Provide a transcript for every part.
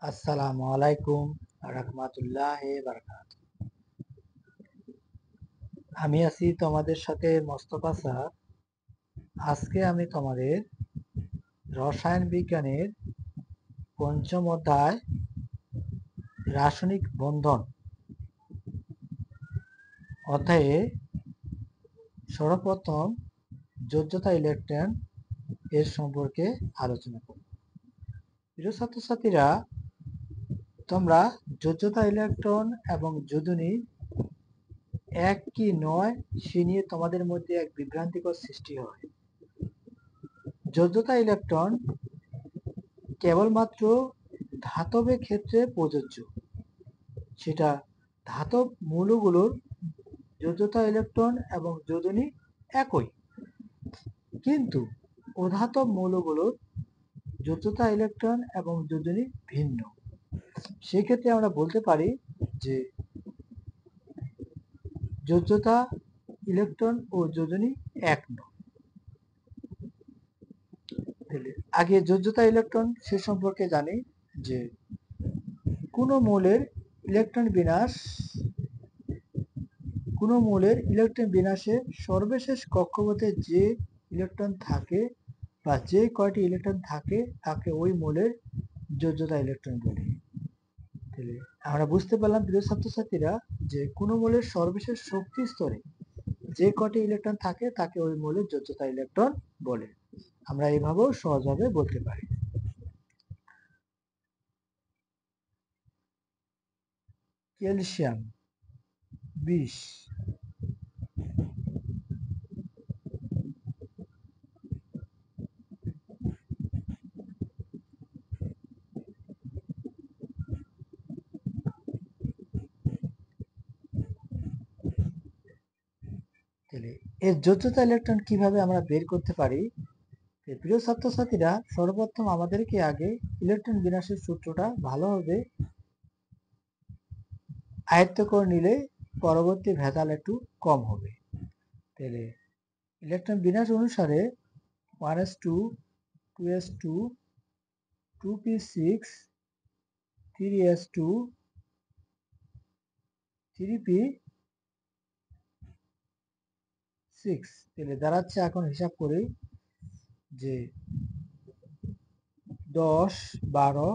আসসালামু আলাইকুম রাহমাতুল্লাহি বারাকাতুহু। আমি আছি তোমাদের সাথে মোস্তফা স্যার। আজকে আমি তোমাদের রসায়ন বিজ্ঞানের পঞ্চম অধ্যায় রাসায়নিক বন্ধন অধ্যায়ে সর্বপ্রথম যোজ্যতা ইলেকট্রন এর সম্পর্কে আলোচনা করব। প্রিয় ছাত্রছাত্রীরা, তোমরা যোজ্যতা ইলেকট্রন এবং যোজনী এক কি নয় সে নিয়ে তোমাদের মধ্যে এক বিভ্রান্তিকর সৃষ্টি হয়। যোজ্যতা ইলেকট্রন কেবলমাত্র ধাতবের ক্ষেত্রে প্রযোজ্য। সেটা ধাতব মৌলগুলোর যোজ্যতা ইলেকট্রন এবং যোজনী একই, কিন্তু অধাতব মৌলগুলোর যোজ্যতা ইলেকট্রন এবং যোজনী ভিন্ন। সেক্ষেত্রে আমরা বলতে পারি যে যোজ্যতা ইলেকট্রন ও যোজনী এক নয়। আগে যোজ্যতা ইলেকট্রন সে সম্পর্কে জানি যে কোনো মৌলের ইলেকট্রন বিন্যাসে সর্বশেষ কক্ষপথে যে ইলেকট্রন থাকে বা যে কয়টি ইলেকট্রন থাকে তাকে ওই মৌলের যোজ্যতা ইলেকট্রন বলি। তাহলে আমরা বুঝতে পারলাম প্রিয় ছাত্রছাত্রীরা যে কোনো মৌলের সর্বশেষ শক্তি স্তরে যে কয়টি ইলেকট্রন থাকে তাকে ওই মৌলের যোজ্যতা ইলেকট্রন বলে। আমরা এইভাবেও সহজভাবে বলতে পারি। ক্যালসিয়াম 20, এর যোজ্যতা ইলেকট্রন কিভাবে আমরা বের করতে পারি? প্রিয় ছাত্রছাত্রীরা, সর্বপ্রথম আমাদেরকে আগে ইলেকট্রন বিন্যাসের সূত্রটা ভালোভাবে আয়ত্ত করে নিলে পরবর্তী ভেজাল একটু কম হবে। তাহলে ইলেকট্রন বিন্যাস অনুসারে 1s2, 2s2, 2p6, 3s2, 3p6, তাহলে দাঁড়াচ্ছে, এখন হিসাব করি যে 10, 12,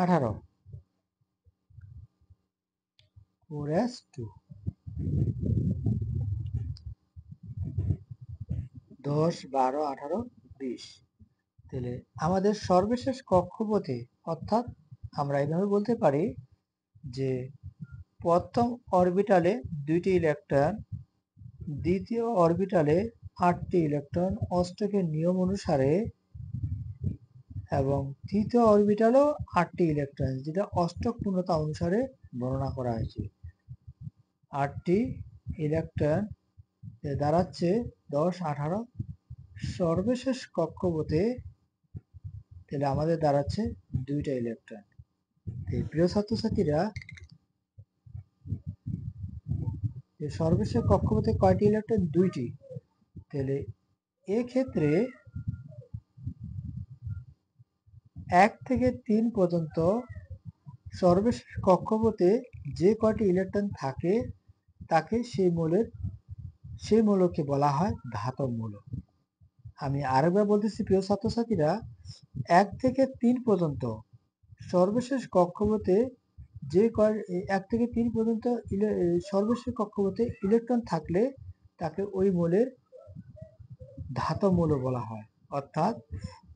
18, 4s2, 10, 12, 18, 20। তাহলে আমাদের সর্বশেষ কক্ষপথে, অর্থাৎ আমরা এইভাবে বলতে পারি যে প্রথম অরবিটালে 2টি ইলেকট্রন, দ্বিতীয় অরবিটালে 8টি ইলেকট্রন অষ্টকের নিয়ম অনুসারে, এবং তৃতীয় অরবিটালেও 8টি ইলেকট্রন, যেটা অষ্টক পূর্ণতা অনুসারে বর্ণনা করা হয়েছে। 8টি ইলেকট্রন দাঁড়াচ্ছে 10, 18। সর্বশেষ কক্ষপথে তাহলে আমাদের দাঁড়াচ্ছে 2টা ইলেকট্রন। প্রিয় ছাত্রছাত্রীরা, সর্বশেষ কক্ষপথে কয়টি ইলেকট্রন? 2টি। তাহলে এক্ষেত্রে 1 থেকে 3 পর্যন্ত সর্বশেষ কক্ষপথে যে কয়টি ইলেকট্রন থাকে তাকে সেই মৌলকে বলা হয় ধাতব মৌল। আমি আরেকবার বলতেছি প্রিয় ছাত্রছাত্রীরা, 1 থেকে 3 পর্যন্ত সর্বশেষ কক্ষপথে 1 থেকে 3 পর্যন্ত সর্বশেষ কক্ষপথে ইলেকট্রন থাকলে তাকে ওই মৌলের ধাতব মৌল বলা হয়। অর্থাৎ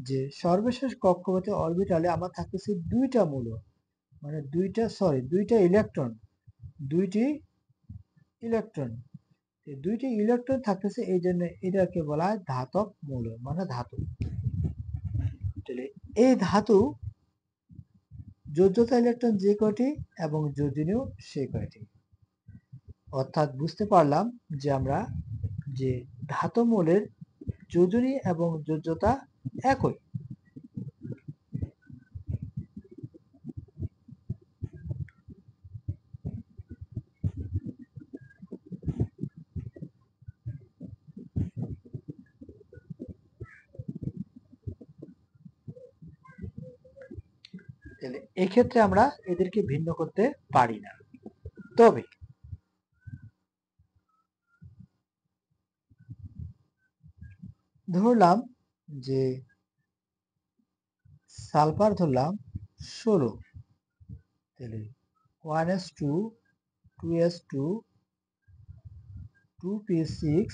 যে সর্বশেষ কক্ষপথে অরবিটালে আমার থাকতেছে 2টা মৌল, মানে 2টা ইলেকট্রন, 2টি ইলেকট্রন, 2টি ইলেকট্রন থাকতেছে, এই জন্য এটাকে বলা হয় ধাতব মৌল, মানে ধাতু। এই ধাতু যোজ্যতা ইলেকট্রন যে কয়টি এবং যোজনীয় সে কয়টি। অর্থাৎ বুঝতে পারলাম যে আমরা যে ধাতব মৌলের যোজনী এবং যোজ্যতা একই। তাহলে এক্ষেত্রে আমরা এদেরকে ভিন্ন করতে পারি না। তবে ধরলাম যে সালফার ধরলাম 16, তাহলে 1s2 2s2 2p6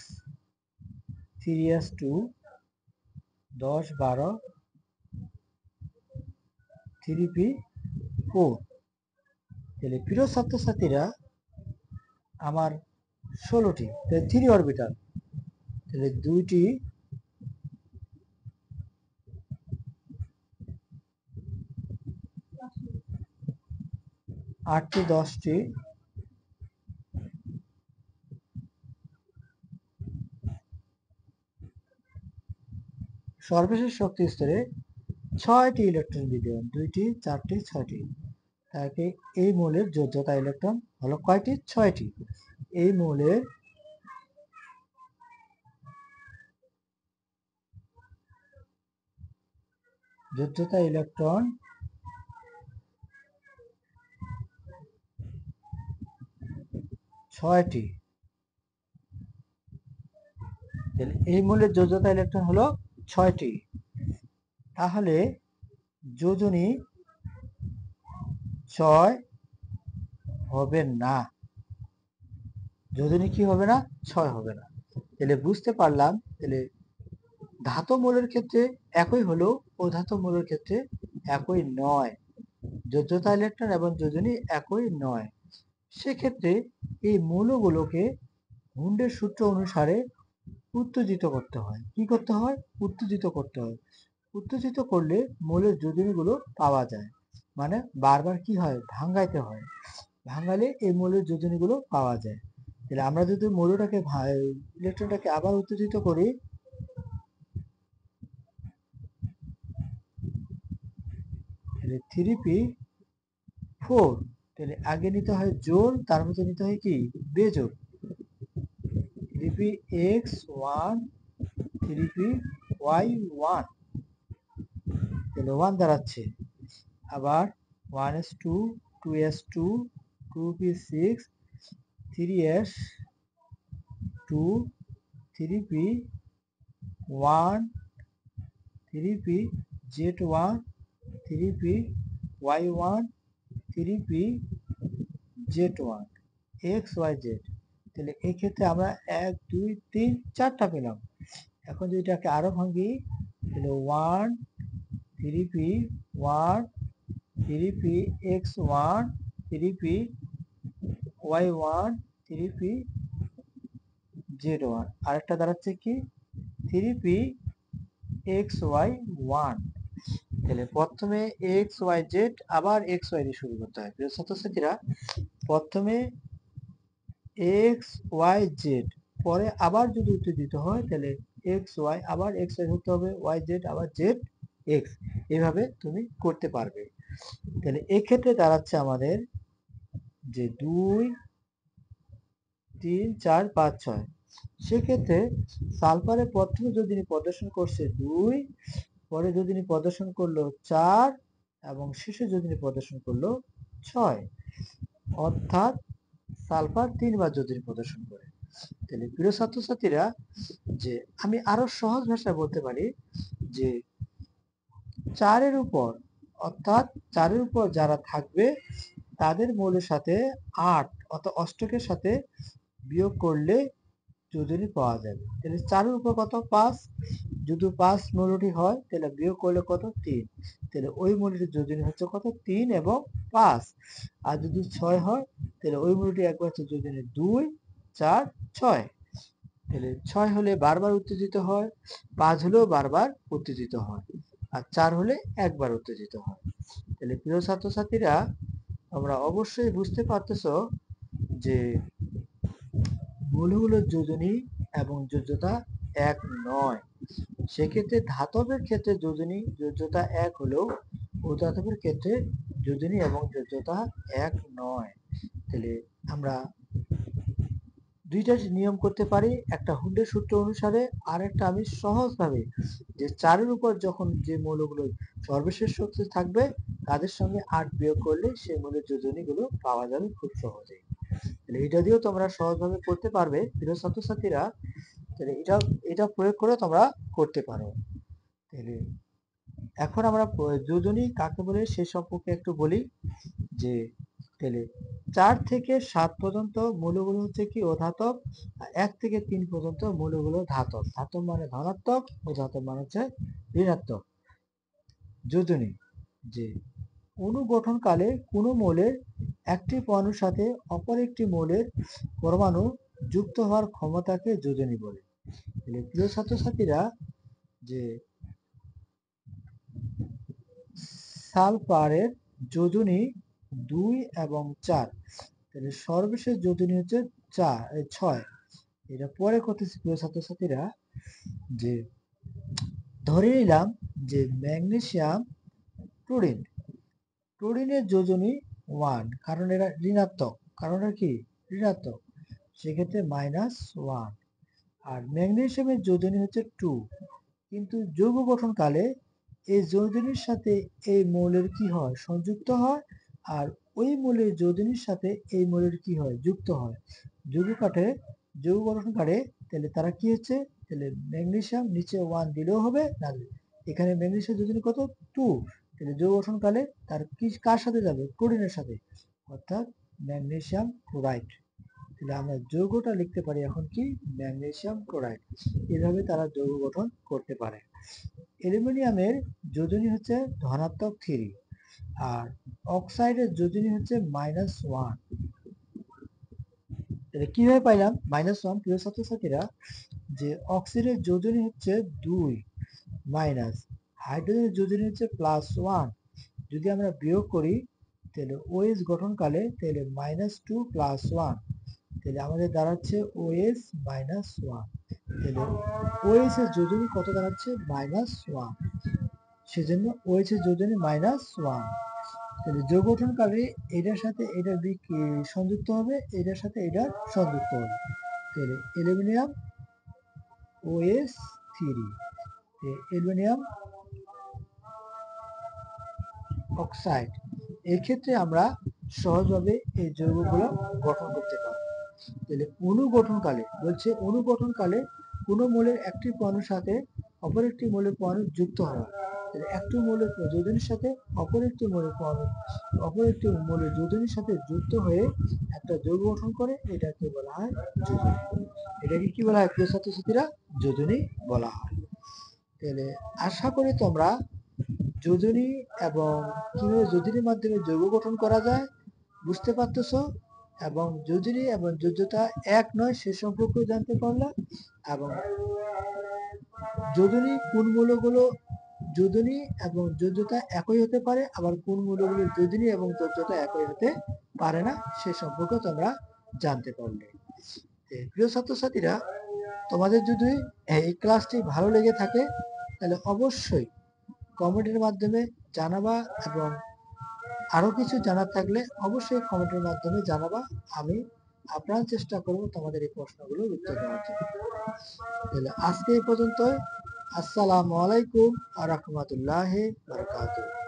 3s2 10 12 3p4। তাহলে প্রিয় ছাত্রছাত্রীরা আমার 16টি থ্রি অরবিটাল, তাহলে 2টি 8টি 10টি সর্বশেষ শক্তি স্তরে 6টি ইলেকট্রন বিদ্যমান, 2টি 4টি 6টি। তাকে এই মৌলের যোজ্যতা ইলেকট্রন হলো কয়টি? 6টি। এই মৌলের যোজ্যতা ইলেকট্রন 6টি। এই মৌলের যোজ্যতা ইলেকট্রন হলো 6টি। তাহলে যোজনী 6 হবে না। যোজনী কি হবে না? 6 হবে না। তাহলে বুঝতে পারলাম, তাহলে ধাতব মৌলের ক্ষেত্রে একই হলেও অধাতব মৌলের ক্ষেত্রে একই নয়। যোজ্যতা ইলেকট্রন এবং যোজনী একই নয়। সেক্ষেত্রে এই মৌলগুলোকে হুন্ডের সূত্র অনুসারে উত্তেজিত করতে হয়। কি করতে হয়? উত্তেজিত করতে হয়। উত্তেজিত করলে মৌলের যোজনীগুলো পাওয়া যায়। মানে বারবার কি হয়? ভাঙাইতে হয়। ভাঙালে এই মৌলের যোজনীগুলো পাওয়া যায়। তাহলে আমরা যদি মৌলটাকে ইলেকট্রনটাকে আবার উত্তেজিত করি, তাহলে 3p4, তাহলে আগে নিতে হয় জোড়, তার মধ্যে নিতে হয় কি? বেজোড়। 3px1 3py1, তাহলে 1 দাঁড়াচ্ছে। আবার 1s2 2s2 2p6 3s2 3p1 3pz1 3py1 3pz1 xyz। তাহলে এই ক্ষেত্রে আমরা 1 2 3 4টা পেলাম। এখন যদি এটাকে আরো ভাঙি, তাহলে 1 3p1 3px1 3py1 3pz1, আরেকটা দাঁড়াচ্ছে কি? 3pxy1। তাহলে প্রথমে xyz আবার xy দিয়ে শুরু করতে হয়। প্রিয় ছাত্রছাত্রীরা, প্রথমে xyz, পরে আবার যদি উত্তেজিত হয় তাহলে xy আবার xy ধরতে হবে, yz আবার zx, এভাবে তুমি করতে পারবে। তাহলে এক্ষেত্রে দাঁড়াচ্ছে আমাদের যে 2 3 4 5 6। সেক্ষেত্রে সালফারে প্রথমে যোজনী প্রদর্শন করছে 2, পরে যোজনী প্রদর্শন করলো 4 এবং শেষে যোজনী প্রদর্শন করলো 6। অর্থাৎ সালফার 3 বার যোজনী প্রদর্শন করে। তাহলে প্রিয় ছাত্রছাত্রীরা, যে আমি আরো সহজ ভাষায় বলতে পারি যে 4-এর উপর, অর্থাৎ 4-এর উপর যারা থাকবে তাদের মৌলের সাথে 8 অর্থাৎ অষ্টকের সাথে বিয়োগ করলে যোজনী পাওয়া যাবে। তাহলে 4-এর উপর কত? 5। যদি 5 মৌলটি হয় তাহলে বিয়োগ করলে কত? 3। তাহলে ওই মৌলটির যোজনী হচ্ছে কত? 3 এবং 5। আর যদি 6 হয় তাহলে ওই মৌলটি একবার হচ্ছে যোজনী 2 4 6। তাহলে 6 হলে বারবার উত্তেজিত হয়, 5 হলেও বারবার উত্তেজিত হয়, আর 4 হলে একবার উত্তেজিত হয়। তাহলে প্রিয় ছাত্রছাত্রীরা, আমরা অবশ্যই বুঝতে পারতেছো যে মৌলগুলোর যোজনী এবং যোজ্যতা এক নয়। সেক্ষেত্রে ধাতবের ক্ষেত্রে যোজনী যোজ্যতা এক হলেও অধাতবের ক্ষেত্রে যোজনী এবং যোজ্যতা এক নয়। তাহলে আমরা দুইটা নিয়ম করতে পারি, একটা হুন্ডের সূত্র অনুসারে, আর একটা আমি সহজভাবে যে 4-এর উপর যখন যে মৌলগুলো সর্বশেষ শক্তি থাকবে তাদের সঙ্গে 8 বিয়োগ করলে সেই মৌলের যোজনীগুলো পাওয়া যাবে খুব সহজেই। তাহলে এটা দিয়েও তোমরা সহজভাবে করতে পারবে প্রিয় ছাত্রছাত্রীরা। তাহলে এটা প্রয়োগ করে তোমরা করতে পারো। তাহলে এখন আমরা যোজনী কাকে বলে সে সম্পর্কে একটু বলি। যে তাহলে 4 থেকে 7 পর্যন্ত মৌলগুলো হচ্ছে কি অধাতব, আর 1 থেকে 3 পর্যন্ত মৌলগুলো ধাতব। ধাতব মানে ধনাত্মক, অধাতব মানে হচ্ছে ঋণাত্মক। যোজনী যে অণু গঠনকালে কোনো মৌলের একটি পরমাণুর সাথে অপর একটি মৌলের পরমাণু যুক্ত হওয়ার ক্ষমতাকে যোজনী বলে। তাহলে প্রিয় ছাত্রছাত্রীরা, যে সালফারের যোজনী 2 এবং 4, তাহলে সর্বশেষ যোজনী হচ্ছে 6। এটা পরে করতেছি প্রিয় ছাত্রছাত্রীরা। যে ধরে নিলাম যে ম্যাগনেসিয়াম ক্লোরিন, ক্লোরিনের যোজনী 1, কারণ এরা ঋণাত্মক, কারণ এরা কি ঋণাত্মক, সেক্ষেত্রে -1। আর ম্যাগনেসিয়ামের যোজনী হচ্ছে 2, কিন্তু যৌগ গঠনকালে এই যোজনীর সাথে এই মৌলের কি হয় সংযুক্ত হয়, আর ওই মৌলের যোজনীর সাথে এই মৌলের কি হয় যুক্ত হয়। যৌগ গঠনকালে তাহলে তারা কি হচ্ছে, তাহলে ম্যাগনেসিয়াম নিচে 1 দিলেও হবে, না এখানে ম্যাগনেসিয়াম যোজনী কত 2, তাহলে যৌগ গঠনকালে তার কি কার সাথে যাবে ক্লোরিনের সাথে, অর্থাৎ ম্যাগনেসিয়াম ক্লোরাইড। তাহলে আমরা যৌগটা লিখতে পারি এখন কি ম্যাগনেসিয়াম ক্লোরাইড। এভাবে তারা যৌগ গঠন করতে পারে। অ্যালুমিনিয়ামের যোজনী হচ্ছে ধনাত্মক 3, আর অক্সাইডের যোজনী হচ্ছে -1। তাহলে কিভাবে পাইলাম -1 প্রিয় ছাত্রছাত্রীরা? যে অক্সিজেনের যোজনী হচ্ছে 2 মাইনাস, হাইড্রোজেনের যোজনী হচ্ছে +1। যদি আমরা বিয়োগ করি তাহলে OH গঠনকালে তাহলে -2 +1, তাহলে আমাদের দাঁড়াচ্ছে OH -1। তাহলে OH এর যোজনী কত দাঁড়াচ্ছে -1, সেজন্য OH এর যোজনী -1। তাহলে যৌগ গঠনকালে এটার সাথে এটার সংযুক্ত হবে, এটার সাথে এটা সংযুক্ত হবে, তাহলে অ্যালুমিনিয়াম OH3, অ্যালুমিনিয়াম অক্সাইড। এক্ষেত্রে আমরা সহজভাবে এই যৌগগুলো গঠন করতে পারব। তাহলে অণু গঠনকালে বলছে, অণু গঠনকালে কোনো মৌলের একটি পরমাণুর সাথে অপর একটি মৌলের পরমাণু যুক্ত হওয়া। তাহলে একটি মৌলের যোজনীর সাথে অপর একটি মৌলের যোজনীর সাথে যুক্ত হয়ে একটা যৌগ গঠন করে, এটাকে বলা হয় যোজনী। এটাকে কি বলা হয় প্রিয় ছাত্রছাত্রীরা? যোজনী বলা হয়। তাহলে আশা করি তোমরা যোজনী এবং কিভাবে যোজনীর মাধ্যমে যৌগ গঠন করা যায় বুঝতে পারতেছো, এবং যোজনী এবং যোজ্যতা এক নয় সে সম্পর্কে জানতে পারলা, এবং যোজনী কোন মৌলগুলো যোজনী এবং যোজ্যতা একই হতে পারে, আবার কোন মৌলগুলো যোজনী এবং যোজ্যতা একই হতে পারে না সে সম্পর্কে তোমরা জানতে পারলে। প্রিয় ছাত্রছাত্রীরা, তোমাদের যদি এই ক্লাসটি ভালো লেগে থাকে তাহলে অবশ্যই কমেন্টের মাধ্যমে জানাবা, এবং আরো কিছু জানার থাকলে অবশ্যই কমেন্টের মাধ্যমে জানাবা। আমি আপ্রাণ চেষ্টা করব তোমাদের এই প্রশ্নগুলোর উত্তর দেওয়ার জন্য। তাহলে আজকে এই পর্যন্ত। আসসালামু আলাইকুম ওয়া রাহমাতুল্লাহি ওয়া বারাকাতুহু।